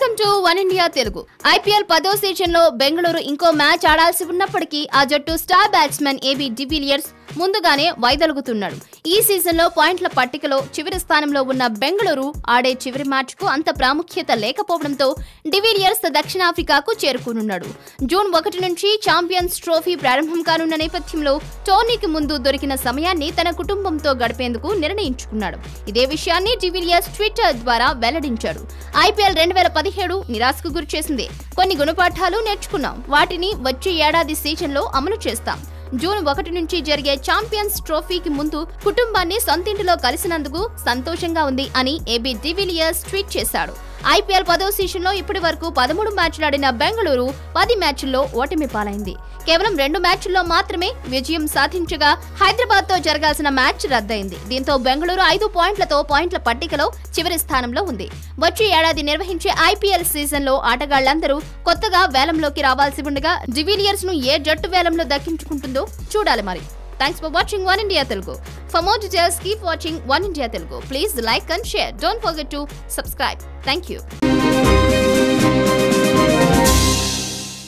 Welcome to one India Telugu. IPL 10వ season లో బెంగళూరు ఇంకో మ్యాచ్ ఆడాల్సి ఉన్నప్పటికీ ఆ జట్టు స్టార్ బ్యాట్స్మెన్ ఏబీ డివిలియర్స్ ముందుగానే వైదొలుగుతున్నాడు. ఈ సీజన్ లో పాయింట్ల పట్టికలో చివరి స్థానంలో ఉన్న బెంగళూరు ఆడే చివరి మ్యాచ్ కు అంత ప్రాముఖ్యత లేకపోవడంతో డివిలియర్స్ దక్షిణాఫ్రికాకు చేరుకోనున్నాడు. జూన్ 1 నుంచి ఛాంపియన్స్ ట్రోఫీ ప్రారంభం కానున్న నేపథ్యంలో టోర్నీకి ముందు దొరికిన సమయాన్ని తన కుటుంబంతో గడిపేందుకు నిర్ణయించుకున్నాడు. ఇదే విషయాన్ని డివిలియర్స్ ట్విట్టర్ ద్వారా వెల్లడించాడు. ఐపీఎల్ 2017 నిరాశకు గురిచేసింది. కొన్ని గుణపాఠాలు నేర్చుకున్నాం. వాటిని వచ్చే ఏడాది సీజన్ లో అమలు చేస్తాం. జూన్ 1 నుంచి జరిగే ఛాంపియన్స్ ట్రోఫీకి ముందు కుటుంబాన్ని సొంతింటిలో కలిసినందుకు సంతోషంగా ఉంది అని ఏబీ డివిలియర్స్ ట్వీట్ చేశాడు. ఐపీఎల్ 10వ సీజన్ లో ఇప్పటి వరకు 13 మ్యాచ్లు ఆడిన బెంగళూరు 10 మ్యాచ్ల్లో ఓటమి పాలైంది. కేవలం 2 మ్యాచ్ల్లో మాత్రమే విజయం సాధించగా హైదరాబాద్ తో జరగాల్సిన మ్యాచ్ రద్దయింది. దీంతో బెంగళూరు 5 పాయింట్లతో పాయింట్ల పట్టికలో చివరి స్థానంలో ఉంది. వచ్చే ఏడాది నిర్వహించే ఐపీఎల్ సీజన్ లో ఆటగాళ్లందరూ కొత్తగా వేలంలోకి రావాల్సి ఉండగా డివిలియర్స్ ను ఏ జట్టు వేలంలో దక్కించుకుంటుందో చూడాలి మరి. Thanks for watching One India Telugu. For more details, keep watching One India Telugu. Please like and share. Don't forget to subscribe. Thank you.